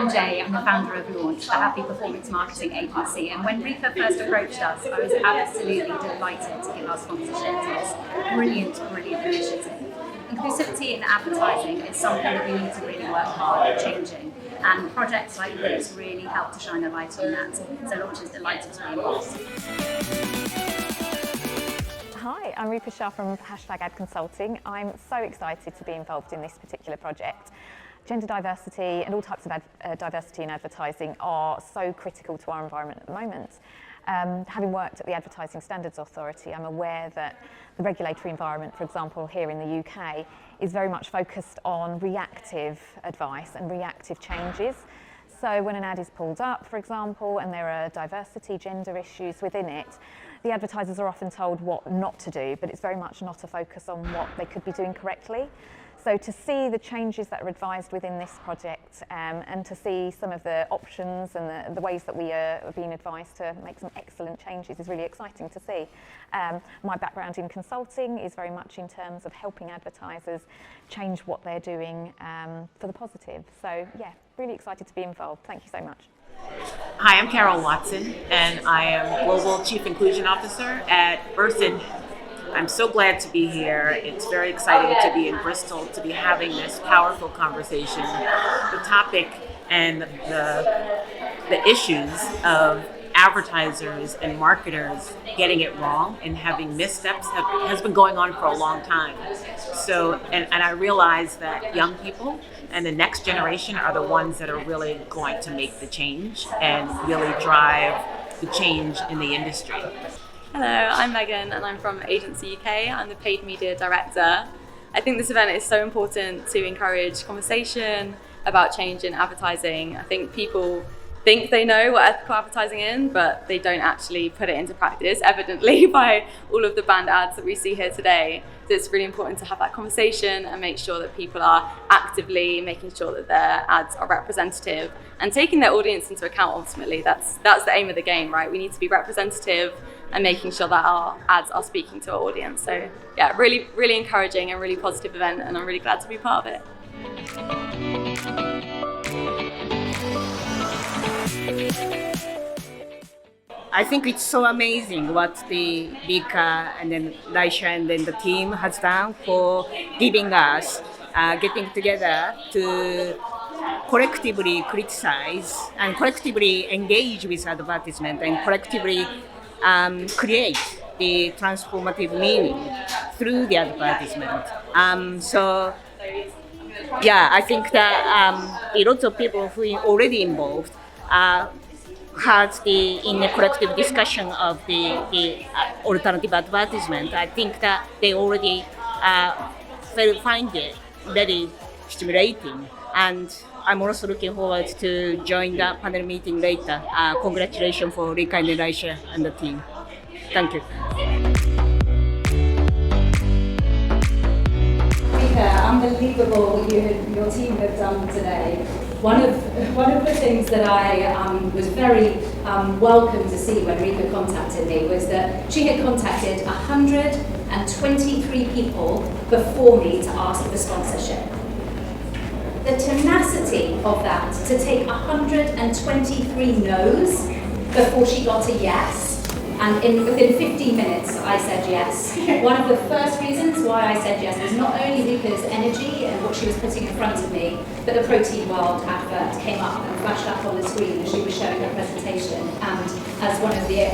I'm Jay, I'm the founder of Launch, the happy performance marketing agency, and when Rika first approached us, I was absolutely delighted to give our sponsorship to this brilliant initiative. Inclusivity in advertising is something that we need to really work hard at changing, and projects like this really help to shine a light on that, so Launch is delighted to be involved. Hi, I'm Rupa Shah from #Ad Consulting. I'm so excited to be involved in this particular project. Gender diversity and all types of diversity in advertising are so critical to our environment at the moment. Having worked at the Advertising Standards Authority, I'm aware that the regulatory environment, for example, here in the UK, is very much focused on reactive advice and reactive changes. So when an ad is pulled up, for example, and there are diversity, gender issues within it, the advertisers are often told what not to do, but it's very much not a focus on what they could be doing correctly. So to see the changes that are advised within this project and to see some of the options and the ways that we are being advised to make some excellent changes is really exciting to see. My background in consulting is very much in terms of helping advertisers change what they're doing for the positive. So yeah, really excited to be involved. Thank you so much. Hi, I'm Carol Watson, and I am Global Chief Inclusion Officer at Burson. I'm so glad to be here. It's very exciting to be in Bristol, to be having this powerful conversation. The topic and the issues of advertisers and marketers getting it wrong and having missteps has been going on for a long time. So, and I realize that young people and the next generation are the ones that are really going to make the change and really drive the change in the industry. Hello, I'm Megan and I'm from Agency UK. I'm the Paid Media Director. I think this event is so important to encourage conversation about change in advertising. I think people think they know what ethical advertising is, but they don't actually put it into practice, evidently by all of the banned ads that we see here today. So it's really important to have that conversation and make sure that people are actively making sure that their ads are representative and taking their audience into account. Ultimately, that's the aim of the game, right? We need to be representative and making sure that our ads are speaking to our audience. So yeah, really, really encouraging and really positive event, and I'm really glad to be part of it. I think it's so amazing what the Rika and then Laisha and then the team has done for giving us getting together to collectively criticize and collectively engage with advertisement and collectively create the transformative meaning through the advertisement. So yeah, I think that a lot of people who are already involved had in the collective discussion of the alternative advertisement. I think that they already find it very stimulating, and I'm also looking forward to join the panel meeting later. Congratulations for Rika and Elisha and the team. Thank you. Rika, unbelievable what your team have done today. One of the things that I was very welcome to see when Rika contacted me was that she had contacted 123 people before me to ask for sponsorship. The tenacity of that, to take 123 no's before she got a yes, and within 15 minutes I said yes. One of the first reasons why I said yes was not only Rika's energy and what she was putting in front of me, but the Protein World advert came up and flashed up on the screen as she was showing her presentation. And as one of the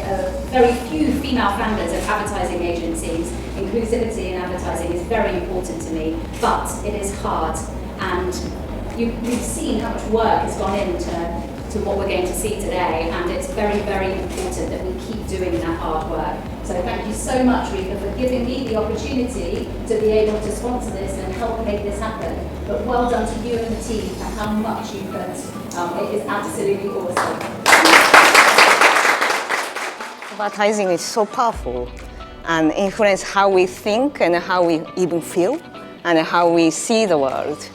very few female founders of advertising agencies, inclusivity in advertising is very important to me, but it is hard. And you've seen how much work has gone into what we're going to see today, and it's very, very important that we keep doing that hard work. So thank you so much, Rika, for giving me the opportunity to be able to sponsor this and help make this happen. But well done to you and the team for how much you put. It is absolutely awesome. Advertising is so powerful and influence how we think and how we even feel and how we see the world.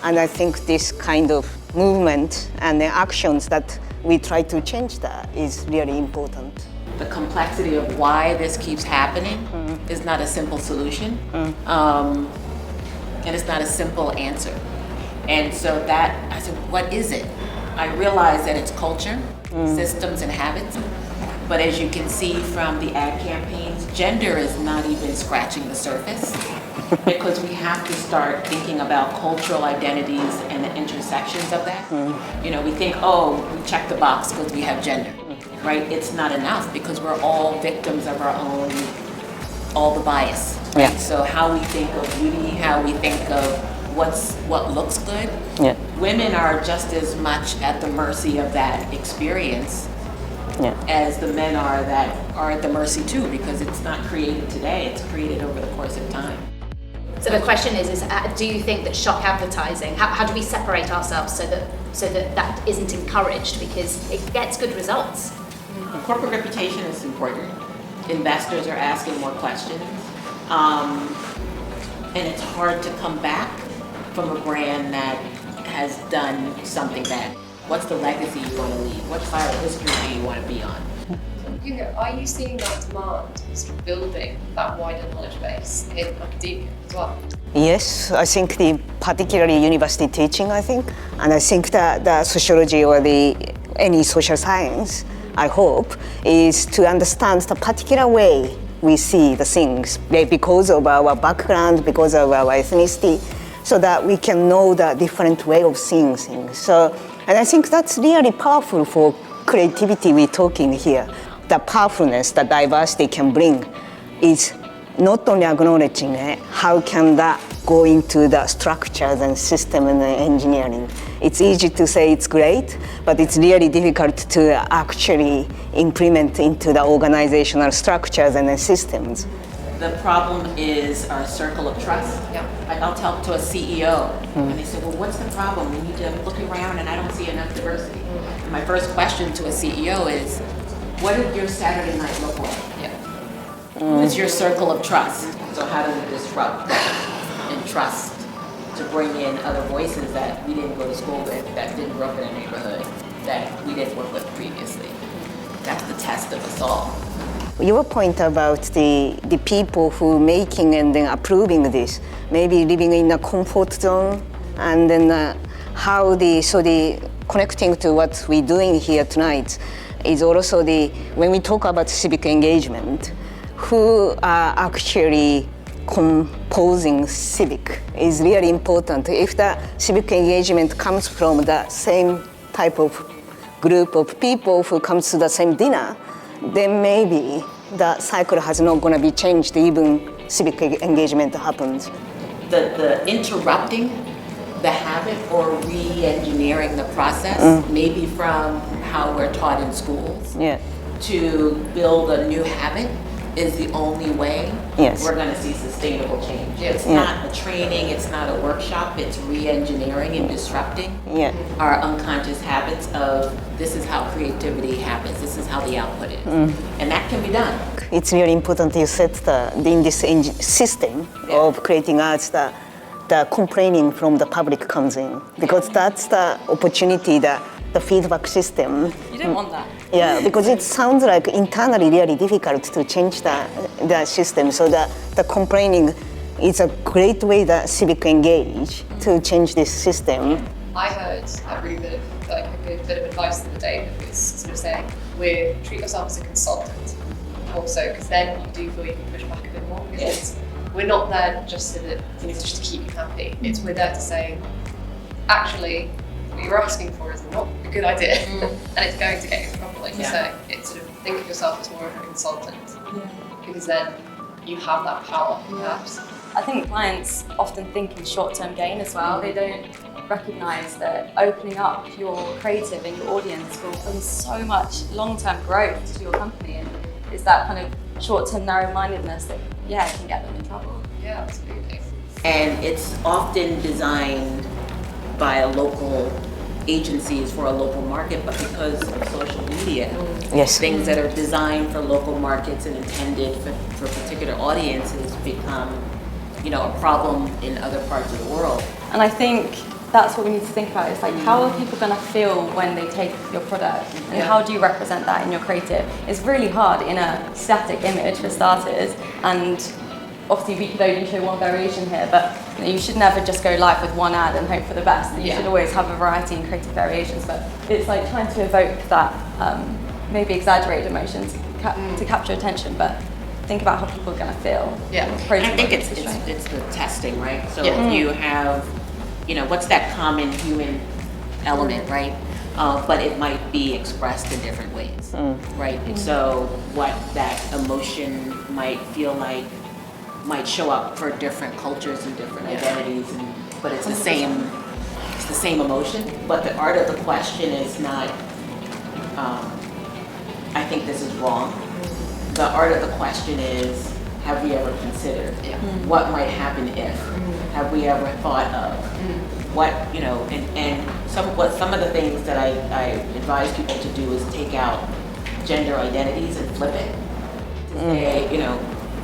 And I think this kind of movement and the actions that we try to change that is really important. The complexity of why this keeps happening is not a simple solution, and it's not a simple answer. And so that, I said, what is it? I realize that it's culture, systems, and habits. But as you can see from the ad campaigns, gender is not even scratching the surface because we have to start thinking about cultural identities and the intersections of that. You know, we think, oh, we check the box because we have gender, right? It's not enough because we're all victims of our own, all the bias. Right? Yeah. So how we think of beauty, how we think of what looks good, Yeah. women are just as much at the mercy of that experience Yeah. as the men are that are at the mercy too, because it's not created today, it's created over the course of time. So the question is do you think that shock advertising, how do we separate ourselves so that isn't encouraged because it gets good results? Corporate reputation is important. Investors are asking more questions. And it's hard to come back from a brand that has done something bad. What's the legacy you want to leave? What side of history do you want to be on? Are you seeing that demand sort of building that wider knowledge base in academia as well? Yes, I think particularly university teaching, I think. And I think that the sociology or any social science, I hope, is to understand the particular way we see the things because of our background, because of our ethnicity, so that we can know the different way of seeing things. So, and I think that's really powerful for creativity we're talking here. The powerfulness that diversity can bring is not only acknowledging it, how can that go into the structures and system and engineering. It's easy to say it's great, but it's really difficult to actually implement into the organizational structures and the systems. The problem is our circle of trust. Yeah. Like I'll talk to a CEO and they say, well, what's the problem? We need to look around and I don't see enough diversity. And my first question to a CEO is, what did your Saturday night look like? Yeah. Who is your circle of trust? So how do we disrupt that and trust to bring in other voices that we didn't go to school with, that didn't grow up in a neighborhood, that we didn't work with previously? That's the test of us all. Your point about the people who making and then approving this, maybe living in a comfort zone, and then how the connecting to what we're doing here tonight is also when we talk about civic engagement, who are actually composing civic is really important. If the civic engagement comes from the same type of group of people who comes to the same dinner, then maybe the cycle has not going to be changed, even civic engagement happens. The interrupting the habit or re-engineering the process, maybe from how we're taught in schools, to build a new habit is the only way we're going to see sustainable change. It's not a training, it's not a workshop, it's re-engineering and disrupting our unconscious habits of this is how creativity happens, this is how the output is. And that can be done. It's really important you set in this system of creating arts that the complaining from the public comes in, because that's the opportunity that the feedback system. You don't want that. Yeah, because it sounds like internally really difficult to change the system. So the complaining is a great way that civic engage to change this system. I heard a really bit of advice the other day that was sort of saying, treat yourself as a consultant also, because then you do feel you can push back a bit more. Because we're not there just just to keep you happy. We're there to say, actually, what you're asking for is not a good idea, and it's going to get you in trouble, like you say. It's sort of think of yourself as more of a consultant, because then you have that power, perhaps. I think clients often think in short-term gain as well. They don't recognise that opening up your creative and your audience will bring so much long-term growth to your company, and it's that kind of short-term narrow-mindedness that can get them in trouble. Yeah, absolutely. And it's often designed by local agencies for a local market, but because of social media, things that are designed for local markets and intended for particular audiences become, a problem in other parts of the world. And I think that's what we need to think about. It's like, how are people going to feel when they take your product, and how do you represent that in your creative? It's really hard in a static image for starters, and obviously we could only show one variation here, but You should never just go live with one ad and hope for the best. You Yeah. should always have a variety and creative variations, but it's like trying to evoke that maybe exaggerated emotion to capture attention, but think about how people are going to feel. Yeah. And I think it's the testing, right? So Yeah. if you have, what's that common human element, right? But it might be expressed in different ways, right? And so what that emotion might feel like might show up for different cultures and different identities, but it's the same. It's the same emotion. But the art of the question is not. I think this is wrong. The art of the question is: have we ever considered what might happen if? Have we ever thought of what and some of the things that I advise people to do is take out gender identities and flip it. To say,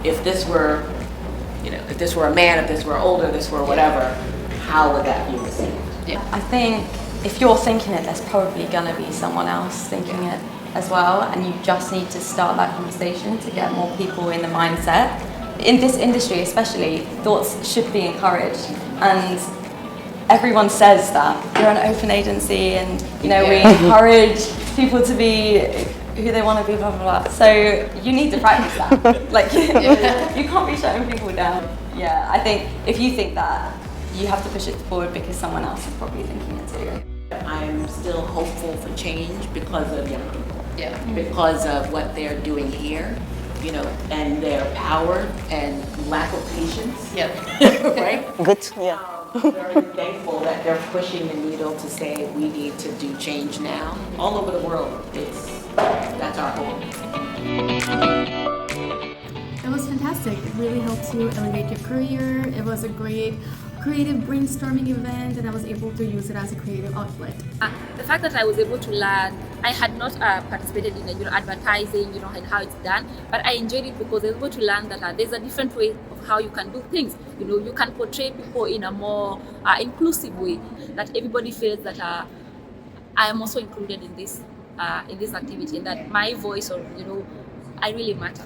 if this were a man, if this were older, this were whatever, how would that be received? Yeah. I think if you're thinking it, there's probably going to be someone else thinking it as well, and you just need to start that conversation to get more people in the mindset. In this industry especially, thoughts should be encouraged, and everyone says that we're an open agency and we encourage people to be who they want to be, blah blah blah. So you need to practice that. Like you can't be shutting people down. Yeah, I think if you think that, you have to push it forward because someone else is probably thinking it too. I'm still hopeful for change because of young people. Yeah. Because of what they're doing here, and their power and lack of patience. Yeah. Right? Good. Yeah. I'm very thankful that they're pushing the needle to say we need to do change now. All over the world, that's our hope. It was fantastic. It really helps you elevate your career. It was a great creative brainstorming event, and I was able to use it as a creative outlet. The fact that I was able to learn, I had not participated in advertising, and how it's done, but I enjoyed it because I was able to learn that there's a different way of how you can do things. You can portray people in a more inclusive way, that everybody feels that I am also included in this activity, and that my voice, I really matter.